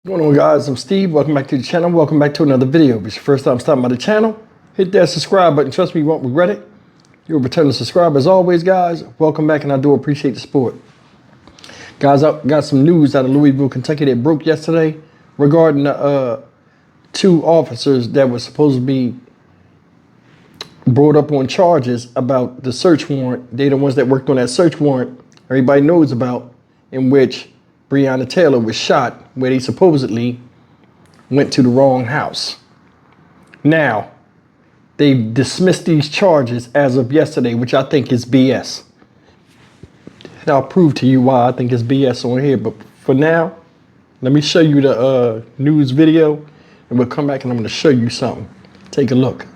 What's going on, guys? I'm Steve. Welcome back to the channel. Welcome back to another video. If it's your first time stopping by the channel, hit that subscribe button. Trust me, you won't regret it. You're a returning subscriber as always, guys. Welcome back, and I do appreciate the support. Guys, I got some news out of Louisville, Kentucky that broke yesterday regarding two officers that were supposed to be brought up on charges about the search warrant. They're the ones that worked on that search warrant everybody knows about, in which Breonna Taylor was shot, where they supposedly went to the wrong house. Now, they've dismissed these charges as of yesterday, which I think is BS. And I'll prove to you why I think it's BS on here. But for now, let me show you the news video, and we'll come back and I'm going to show you something. Take a look.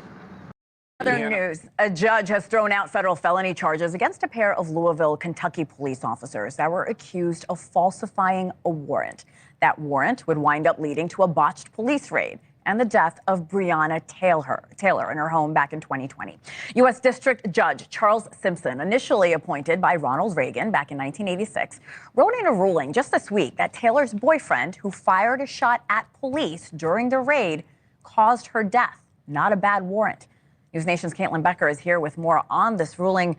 Other news, a judge has thrown out federal felony charges against a pair of Louisville, Kentucky police officers that were accused of falsifying a warrant. That warrant would wind up leading to a botched police raid and the death of Breonna Taylor in her home back in 2020. U.S. District Judge Charles Simpson, initially appointed by Ronald Reagan back in 1986, wrote in a ruling just this week that Taylor's boyfriend, who fired a shot at police during the raid, caused her death. Not a bad warrant. News Nation's Caitlin Becker is here with more on this ruling.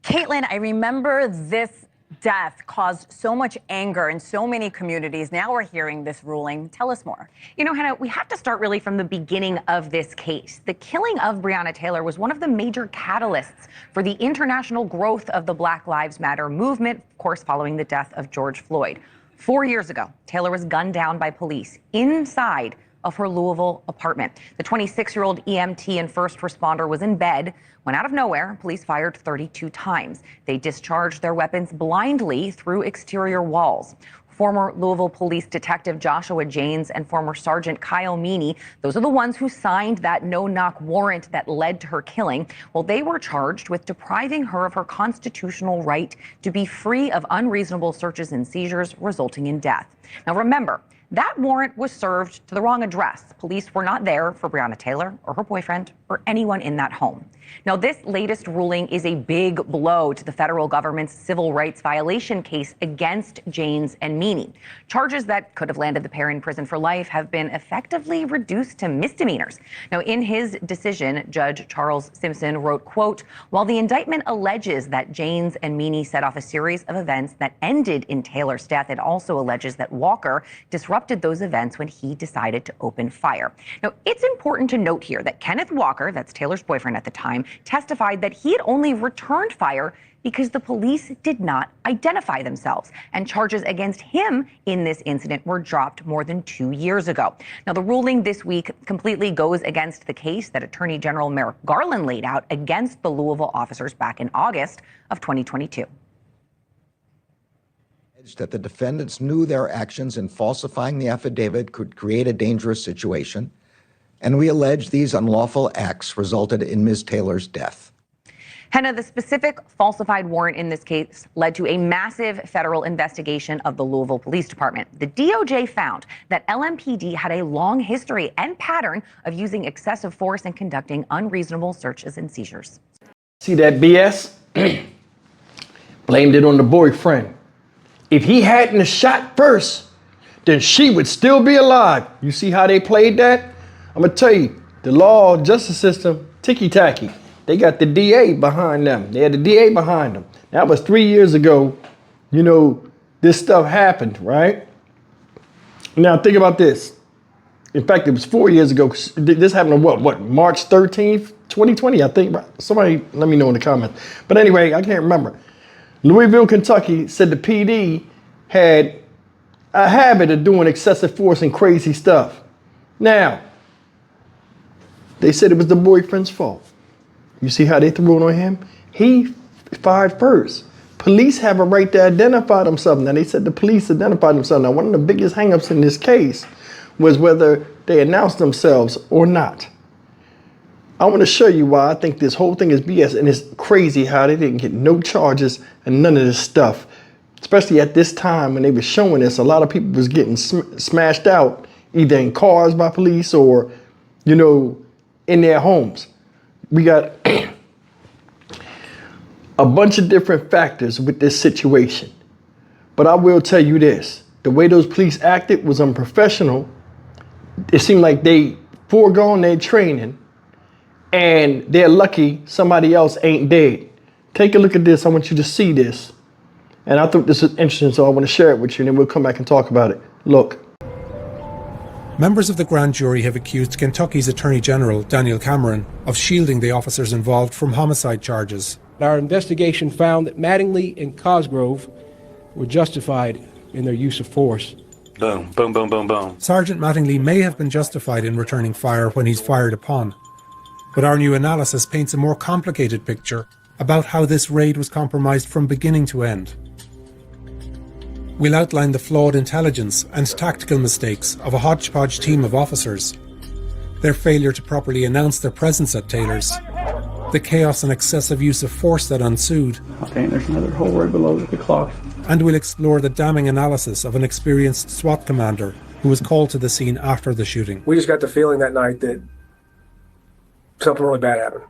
Caitlin, I remember this death caused so much anger in so many communities. Now we're hearing this ruling. Tell us more. You know, Hannah, we have to start really from the beginning of this case. The killing of Breonna Taylor was one of the major catalysts for the international growth of the Black Lives Matter movement, of course, following the death of George Floyd. 4 years ago, Taylor was gunned down by police inside of her Louisville apartment. The 26-year-old EMT and first responder was in bed when, out of nowhere, police fired 32 times. They discharged their weapons blindly through exterior walls. Former Louisville Police Detective Joshua Janes and former Sergeant Kyle Meany, those are the ones who signed that no-knock warrant that led to her killing. Well, they were charged with depriving her of her constitutional right to be free of unreasonable searches and seizures resulting in death. Now, remember, that warrant was served to the wrong address. Police were not there for Breonna Taylor or her boyfriend or anyone in that home. Now, this latest ruling is a big blow to the federal government's civil rights violation case against Janes and Meany. Charges that could have landed the pair in prison for life have been effectively reduced to misdemeanors. Now, in his decision, Judge Charles Simpson wrote, quote, "While the indictment alleges that Janes and Meany set off a series of events that ended in Taylor's death, it also alleges that Walker disrupted those events when he decided to open fire." Now, it's important to note here that Kenneth Walker, that's Taylor's boyfriend at the time, testified that he had only returned fire because the police did not identify themselves, and charges against him in this incident were dropped more than 2 years ago. Now, the ruling this week completely goes against the case that Attorney General Merrick Garland laid out against the Louisville officers back in August of 2022. That the defendants knew their actions in falsifying the affidavit could create a dangerous situation, and we allege these unlawful acts resulted in Ms. Taylor's death. Hannah, the specific falsified warrant in this case led to a massive federal investigation of the Louisville Police Department. The DOJ found that LMPD had a long history and pattern of using excessive force and conducting unreasonable searches and seizures. See that BS? Blamed it on the boyfriend. If he hadn't shot first, then she would still be alive. You see how they played that? I'm going to tell you, the law, justice system, ticky-tacky. They got the DA behind them. They had the DA behind them. That was 3 years ago, you know, this stuff happened, right? Now, think about this. In fact, it was 4 years ago. This happened on what, March 13th, 2020, I think. Somebody let me know in the comments. But anyway, I can't remember. Louisville, Kentucky said the PD had a habit of doing excessive force and crazy stuff. Now, they said it was the boyfriend's fault. You see how they threw it on him? He fired first. Police have a right to identify themselves. Now, they said the police identified themselves. Now, one of the biggest hangups in this case was whether they announced themselves or not. I want to show you why I think this whole thing is BS, and it's crazy how they didn't get no charges and none of this stuff. Especially at this time when they were showing this, a lot of people was getting smashed out, either in cars by police or, you know, in their homes. We got a bunch of different factors with this situation. But I will tell you this, the way those police acted was unprofessional. It seemed like they foregone their training and they're lucky somebody else ain't dead. Take a look at this. I want you to see this. And I thought this was interesting, so I want to share it with you, and then we'll come back and talk about it. Look. Members of the grand jury have accused Kentucky's Attorney General, Daniel Cameron, of shielding the officers involved from homicide charges. Our investigation found that Mattingly and Cosgrove were justified in their use of force. Boom, boom, boom, boom, boom. Sergeant Mattingly may have been justified in returning fire when he's fired upon. But our new analysis paints a more complicated picture about how this raid was compromised from beginning to end. We'll outline the flawed intelligence and tactical mistakes of a hodgepodge team of officers, their failure to properly announce their presence at Taylor's, the chaos and excessive use of force that ensued. Okay, there's another hole right below the clock. And we'll explore the damning analysis of an experienced SWAT commander who was called to the scene after the shooting. We just got the feeling that night that something really bad happened.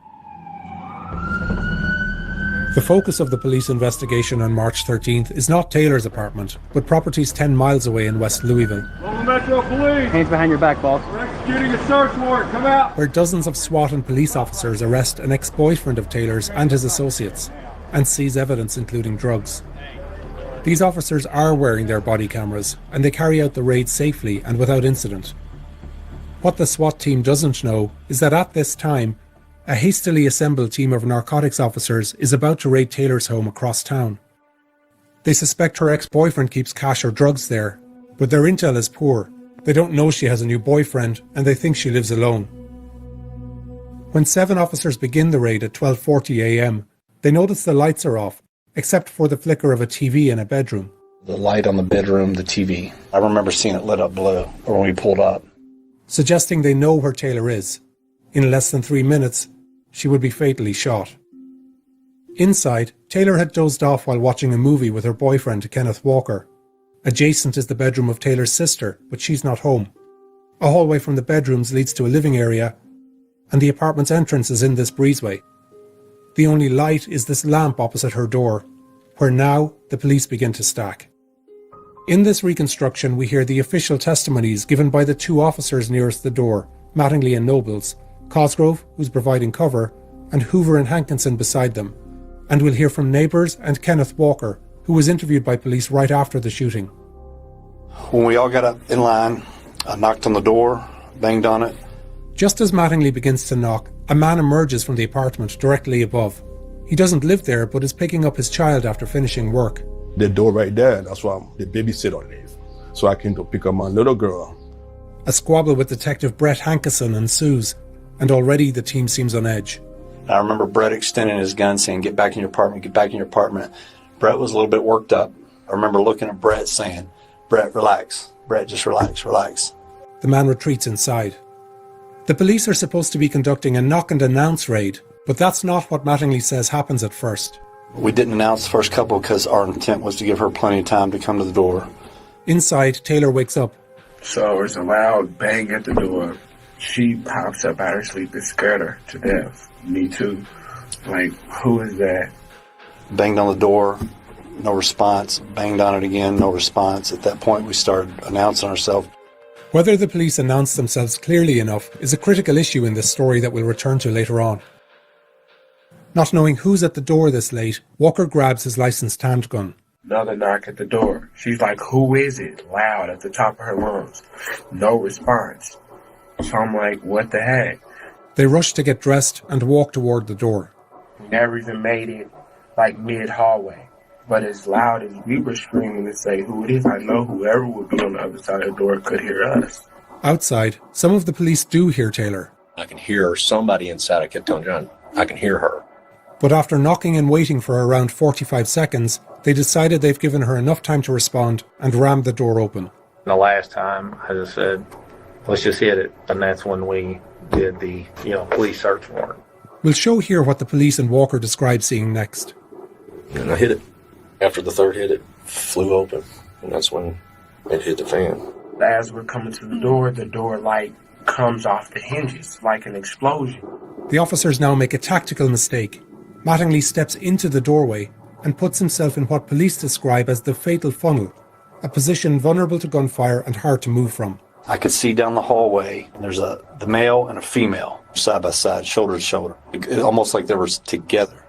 The focus of the police investigation on March 13th is not Taylor's apartment, but properties 10 miles away in West Louisville. Metro Police! Hands behind your back, boss. We're executing a search warrant. Come out! Where dozens of SWAT and police officers arrest an ex-boyfriend of Taylor's and his associates, and seize evidence including drugs. These officers are wearing their body cameras, and they carry out the raid safely and without incident. What the SWAT team doesn't know is that at this time, a hastily assembled team of narcotics officers is about to raid Taylor's home across town. They suspect her ex-boyfriend keeps cash or drugs there, but their intel is poor. They don't know she has a new boyfriend, and they think she lives alone. When 7 officers begin the raid at 12:40 a.m, they notice the lights are off, except for the flicker of a TV in a bedroom. The light on the bedroom, the TV. I remember seeing it lit up blue, or when we pulled up. Suggesting they know where Taylor is. In less than 3 minutes, she would be fatally shot. Inside, Taylor had dozed off while watching a movie with her boyfriend, Kenneth Walker. Adjacent is the bedroom of Taylor's sister, but she's not home. A hallway from the bedrooms leads to a living area, and the apartment's entrance is in this breezeway. The only light is this lamp opposite her door, where now the police begin to stack. In this reconstruction, we hear the official testimonies given by the 2 officers nearest the door, Mattingly and Nobles, Cosgrove, who's providing cover, and Hoover and Hankinson beside them. And we'll hear from neighbours and Kenneth Walker, who was interviewed by police right after the shooting. When we all got up in line, I knocked on the door, banged on it. Just as Mattingly begins to knock, a man emerges from the apartment directly above. He doesn't live there, but is picking up his child after finishing work. The door right there, that's why the babysitter lives. So I came to pick up my little girl. A squabble with Detective Brett Hankinson ensues, and already the team seems on edge. I remember Brett extending his gun saying, "Get back in your apartment, get back in your apartment." Brett was a little bit worked up. I remember looking at Brett saying, "Brett, relax. Brett, just relax, relax." The man retreats inside. The police are supposed to be conducting a knock and announce raid, but that's not what Mattingly says happens at first. We didn't announce the first couple because our intent was to give her plenty of time to come to the door. Inside, Taylor wakes up. So it's a loud bang at the door. She pops up out of her sleep. It scared her to death. Me too. Like, who is that? Banged on the door, no response. Banged on it again, no response. At that point, we started announcing ourselves. Whether the police announce themselves clearly enough is a critical issue in this story that we'll return to later on. Not knowing who's at the door this late, Walker grabs his licensed handgun. Another knock at the door. She's like, who is it? Loud at the top of her lungs. No response. So I'm like, what the heck? They rush to get dressed and walk toward the door. We never even made it like mid-hallway. But as loud as we were screaming to say who it is, I know whoever would be on the other side of the door could hear us. Outside, some of the police do hear Taylor. I can hear somebody inside. I kept telling John, I can hear her. But after knocking and waiting for around 45 seconds, they decided they've given her enough time to respond and rammed the door open. The last time, I just said, let's just hit it. And that's when we did the, police search warrant. We'll show here what the police and Walker describe seeing next. And I hit it. After the third hit, it flew open. And that's when it hit the fan. As we're coming to the door like comes off the hinges like an explosion. The officers now make a tactical mistake. Mattingly steps into the doorway and puts himself in what police describe as the fatal funnel, a position vulnerable to gunfire and hard to move from. I could see down the hallway, and there's the male and a female side by side, shoulder to shoulder, almost like they were together.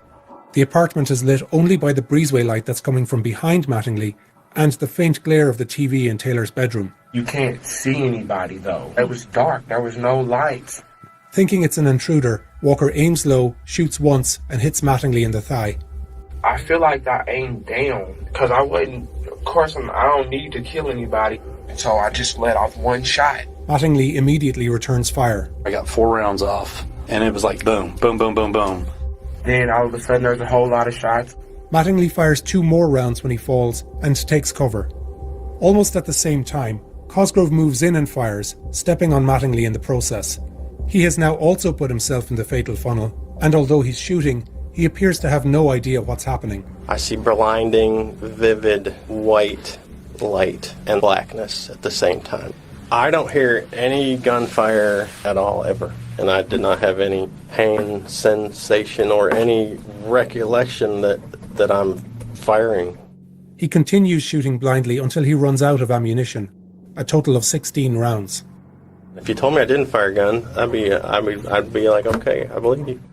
The apartment is lit only by the breezeway light that's coming from behind Mattingly and the faint glare of the TV in Taylor's bedroom. You can't see anybody, though. It was dark. There was no lights. Thinking it's an intruder, Walker aims low, shoots once, and hits Mattingly in the thigh. I feel like I aimed down because I wasn't, of course, I don't need to kill anybody. So I just let off one shot. Mattingly immediately returns fire. I got 4 rounds off, and it was like boom, boom, boom, boom, boom. Then all of a sudden there's a whole lot of shots. Mattingly fires 2 more rounds when he falls and takes cover. Almost at the same time, Cosgrove moves in and fires, stepping on Mattingly in the process. He has now also put himself in the fatal funnel, and although he's shooting, he appears to have no idea what's happening. I see blinding, vivid, white light and blackness at the same time. I don't hear any gunfire at all, ever. And I did not have any pain, sensation, or any recollection that I'm firing. He continues shooting blindly until he runs out of ammunition, a total of 16 rounds. If you told me I didn't fire a gun, I'd be like, okay, I believe you.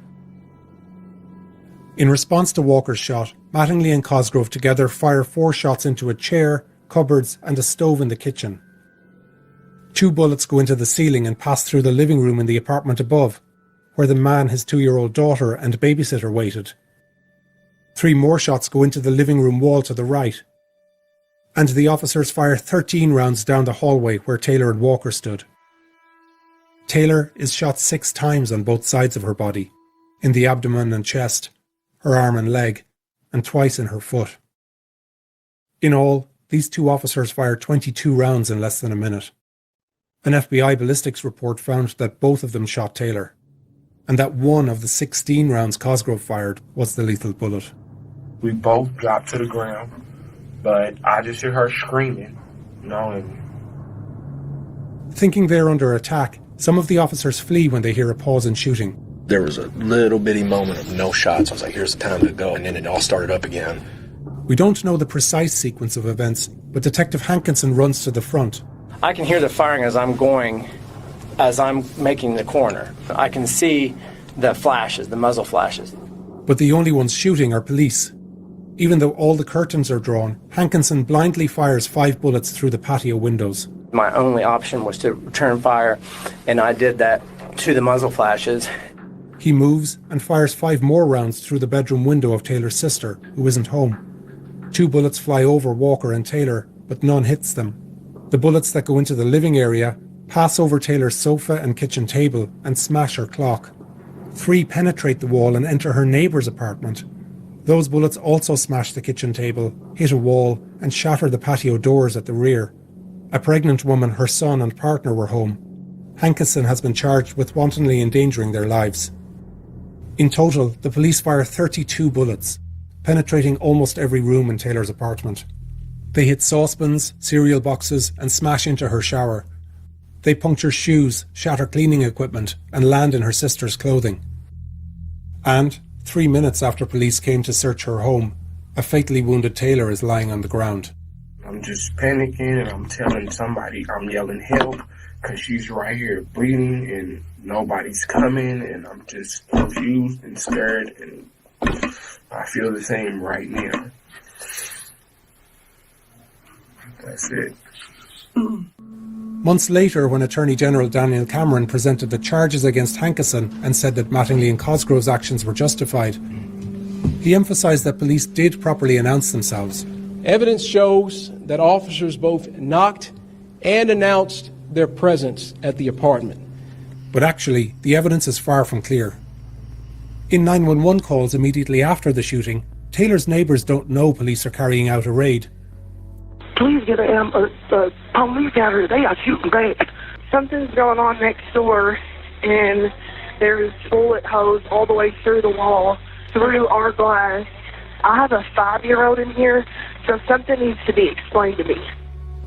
In response to Walker's shot, Mattingly and Cosgrove together fire 4 shots into a chair, cupboards, and a stove in the kitchen. 2 bullets go into the ceiling and pass through the living room in the apartment above, where the man, his 2-year-old daughter, and babysitter waited. 3 more shots go into the living room wall to the right. And the officers fire 13 rounds down the hallway where Taylor and Walker stood. Taylor is shot 6 times on both sides of her body, in the abdomen and chest, her arm and leg, and twice in her foot. In all, these 2 officers fired 22 rounds in less than a minute. An FBI ballistics report found that both of them shot Taylor, and that 1 of the 16 rounds Cosgrove fired was the lethal bullet. We both dropped to the ground, but I just hear her screaming, and thinking they're under attack, some of the officers flee when they hear a pause in shooting. There was a little bitty moment of no shots. I was like, here's the time to go, and then it all started up again. We don't know the precise sequence of events, but Detective Hankinson runs to the front. I can hear the firing as I'm making the corner. I can see the flashes, the muzzle flashes. But the only ones shooting are police. Even though all the curtains are drawn, Hankinson blindly fires 5 bullets through the patio windows. My only option was to return fire, and I did that to the muzzle flashes. He moves and fires 5 more rounds through the bedroom window of Taylor's sister, who isn't home. 2 bullets fly over Walker and Taylor, but none hits them. The bullets that go into the living area pass over Taylor's sofa and kitchen table and smash her clock. 3 penetrate the wall and enter her neighbour's apartment. Those bullets also smash the kitchen table, hit a wall, and shatter the patio doors at the rear. A pregnant woman, her son and partner were home. Hankinson has been charged with wantonly endangering their lives. In total, the police fire 32 bullets, penetrating almost every room in Taylor's apartment. They hit saucepans, cereal boxes, and smash into her shower. They puncture shoes, shatter cleaning equipment, and land in her sister's clothing. And, 3 minutes after police came to search her home, a fatally wounded Taylor is lying on the ground. I'm just panicking and I'm telling somebody, I'm yelling help because she's right here bleeding and nobody's coming, and I'm just confused and scared, and I feel the same right now. That's it. Months later, when Attorney General Daniel Cameron presented the charges against Hankinson and said that Mattingly and Cosgrove's actions were justified, he emphasised that police did properly announce themselves. Evidence shows that officers both knocked and announced their presence at the apartment. But actually, the evidence is far from clear. In 911 calls immediately after the shooting, Taylor's neighbours don't know police are carrying out a raid. Please get a police out here. They are shooting bad. Something's going on next door, and there's bullet holes all the way through the wall, through our glass. I have a 5-year-old in here, so something needs to be explained to me.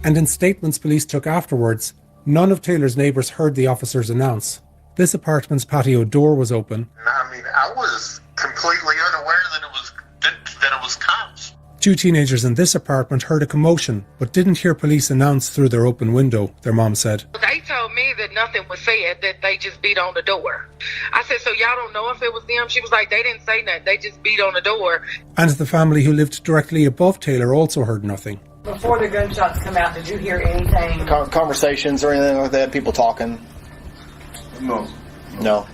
And in statements police took afterwards, none of Taylor's neighbours heard the officers announce. This apartment's patio door was open. I mean, I was completely unaware that it was cops. Two teenagers in this apartment heard a commotion, but didn't hear police announce through their open window, their mom said. They told me that nothing was said, that they just beat on the door. I said, so y'all don't know if it was them? She was like, they didn't say nothing, they just beat on the door. And the family who lived directly above Taylor also heard nothing. Before the gunshots come out, did you hear anything? Conversations or anything like that? People talking? No.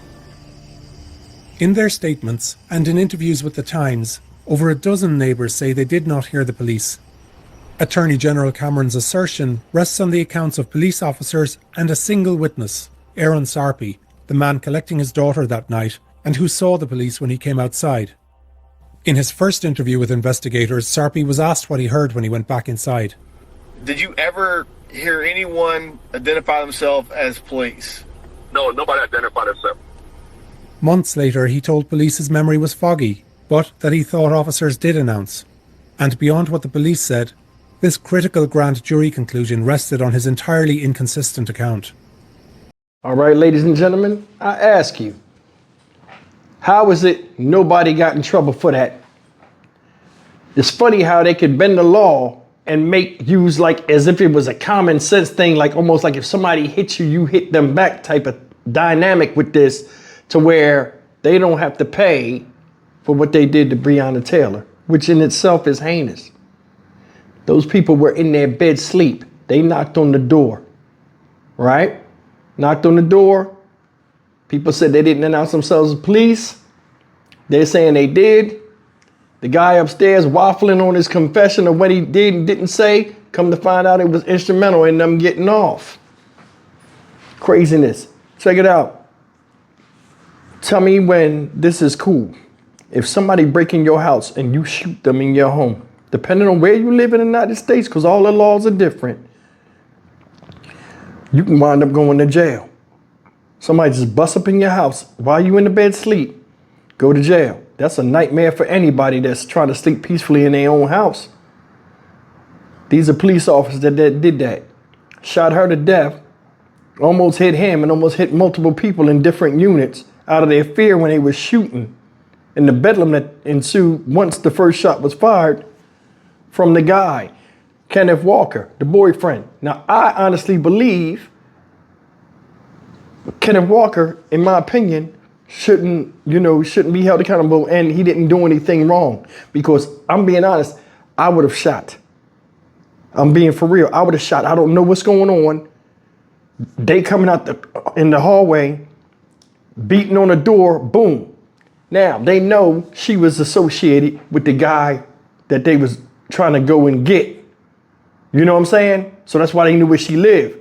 In their statements and in interviews with The Times, over a dozen neighbours say they did not hear the police. Attorney General Cameron's assertion rests on the accounts of police officers and a single witness, Aaron Sarpy, the man collecting his daughter that night and who saw the police when he came outside. In his first interview with investigators, Sarpy was asked what he heard when he went back inside. Did you ever hear anyone identify themselves as police? No, nobody identified themselves. Months later, he told police his memory was foggy, but that he thought officers did announce. And beyond what the police said, this critical grand jury conclusion rested on his entirely inconsistent account. All right, ladies and gentlemen, I ask you, how is it nobody got in trouble for that? It's funny how they could bend the law and use like as if it was a common sense thing, like almost like if somebody hits you, you hit them back type of dynamic with this, to where they don't have to pay for what they did to Breonna Taylor, which in itself is heinous. Those people were in their bed sleep. They knocked on the door, right? Knocked on the door. People said they didn't announce themselves as police. They're saying they did. The guy upstairs waffling on his confession of what he did and didn't say. Come to find out it was instrumental in them getting off. Craziness. Check it out. Tell me when this is cool. If somebody break in your house and you shoot them in your home, depending on where you live in the United States, because all the laws are different, you can wind up going to jail. Somebody just bust up in your house while you in the bed sleep, go to jail. That's a nightmare for anybody that's trying to sleep peacefully in their own house. These are police officers that did that. Shot her to death, almost hit him and almost hit multiple people in different units out of their fear when they were shooting. And the bedlam that ensued once the first shot was fired from the guy, Kenneth Walker, the boyfriend. Now, I honestly believe Kenneth Walker, in my opinion, shouldn't be held accountable, and he didn't do anything wrong. Because I'm being honest, I would have shot. I'm being for real. I would have shot. I don't know what's going on. They coming out in the hallway, beating on the door, boom. Now, they know she was associated with the guy that they was trying to go and get. You know what I'm saying? So that's why they knew where she lived.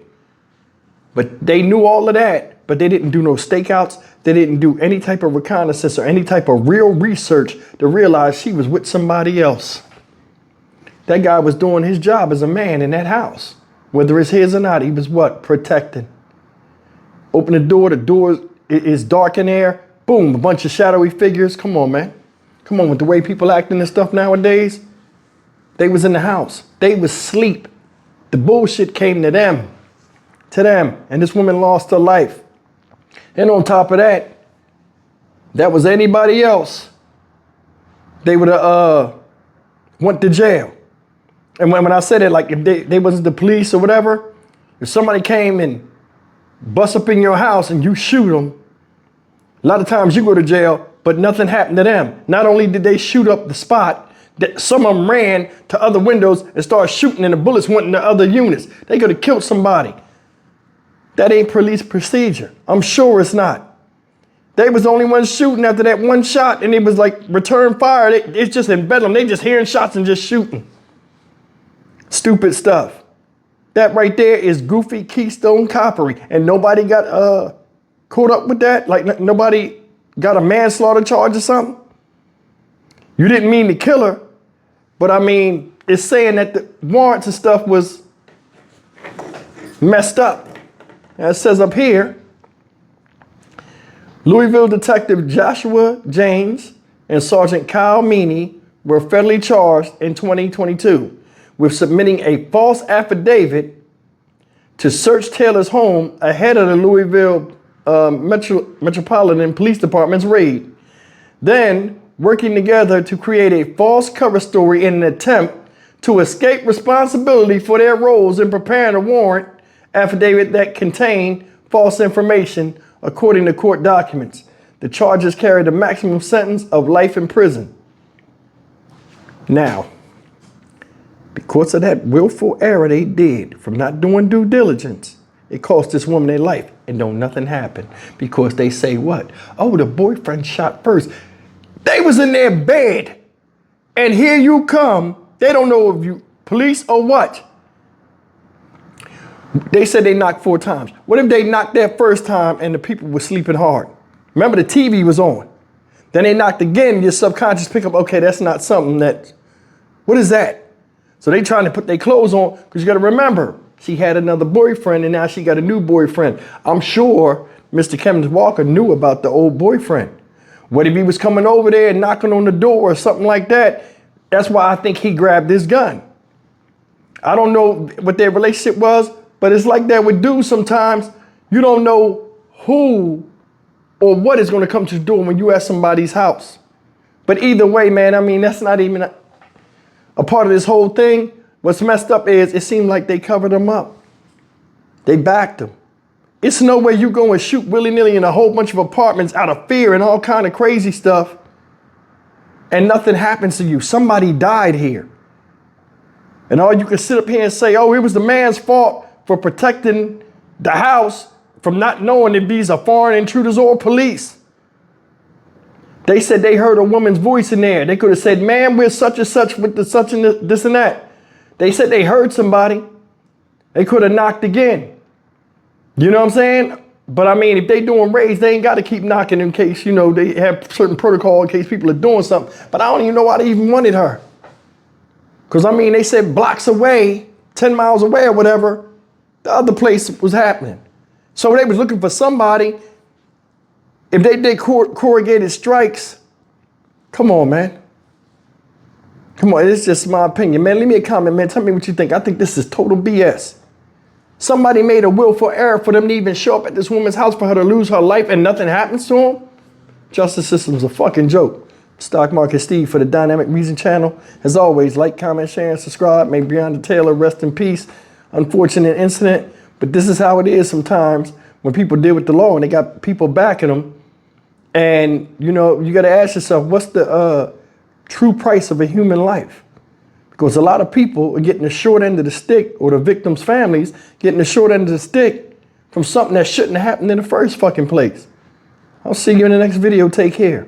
But they knew all of that, but they didn't do no stakeouts. They didn't do any type of reconnaissance or any type of real research to realize she was with somebody else. That guy was doing his job as a man in that house. Whether it's his or not, he was what? Protecting. Open the door is dark in there. Boom, a bunch of shadowy figures. Come on, man. Come on, with the way people acting and stuff nowadays. They was in the house. They was asleep. The bullshit came to them. And this woman lost her life. And on top of that, that was anybody else, they would have went to jail. And when I said it, like if they wasn't the police or whatever, if somebody came and bust up in your house and you shoot them, a lot of times you go to jail, but nothing happened to them. Not only did they shoot up the spot, that some of them ran to other windows and started shooting and the bullets went into other units. They could have killed somebody. That ain't police procedure. I'm sure it's not. They was the only ones shooting after that one shot, and it was like return fire. It's just in bedlam. They just hearing shots and just shooting. Stupid stuff. That right there is goofy Keystone Coppery, and nobody got caught up with that. Like nobody got a manslaughter charge or something. You didn't mean to kill her, but I mean, it's saying that the warrants and stuff was messed up. And it says up here, Louisville Detective Joshua James and Sergeant Kyle Meany were federally charged in 2022 with submitting a false affidavit to search Taylor's home ahead of the Louisville Metropolitan Police Department's raid. Then, working together to create a false cover story in an attempt to escape responsibility for their roles in preparing a warrant affidavit that contained false information, according to court documents. The charges carried a maximum sentence of life in prison. Now, because of that willful error they did from not doing due diligence, it cost this woman their life, and don't nothing happen because they say what? Oh, the boyfriend shot first. They was in their bed, and here you come. They don't know if you police or what. They said they knocked 4 times. What if they knocked that first time and the people were sleeping hard? Remember, the TV was on. Then they knocked again. Your subconscious pick up, okay, that's not something that, what is that? So they trying to put their clothes on, because you got to remember, she had another boyfriend and now she got a new boyfriend. I'm sure Mr. Kenneth Walker knew about the old boyfriend. What if he was coming over there and knocking on the door or something like that? That's why I think he grabbed his gun. I don't know what their relationship was, but it's like that with dudes sometimes. You don't know who or what is going to come to the door when you at somebody's house. But either way, man, I mean, that's not even a part of this whole thing. What's messed up is it seemed like they covered him up. They backed him. It's no way you go and shoot willy-nilly in a whole bunch of apartments out of fear and all kind of crazy stuff and nothing happens to you. Somebody died here. And all you can sit up here and say, oh, it was the man's fault for protecting the house from not knowing if these are foreign intruders or police. They said they heard a woman's voice in there. They could have said, man, we're such and such with the such and this and that. They said they heard somebody. They could have knocked again. You know what I'm saying? But I mean, if they doing raids, they ain't got to keep knocking in case, you know, they have certain protocol in case people are doing something. But I don't even know why they even wanted her. Because, I mean, they said blocks away, 10 miles away or whatever, the other place was happening. So they was looking for somebody. If they did corrugated strikes, come on, man. Come on, it's just my opinion, man. Leave me a comment, man. Tell me what you think. I think this is total BS. Somebody made a willful error for them to even show up at this woman's house for her to lose her life and nothing happens to them. Justice system's a fucking joke. Stock Market Steve for the Dynamic Reason channel. As always, like, comment, share, and subscribe. May Breonna Taylor rest in peace. Unfortunate incident, but this is how it is sometimes when people deal with the law and they got people backing them. And, you know, you got to ask yourself, what's the true price of a human life? Because a lot of people are getting the short end of the stick, or the victims' families getting the short end of the stick from something that shouldn't have happened in the first fucking place. I'll see you in the next video. Take care.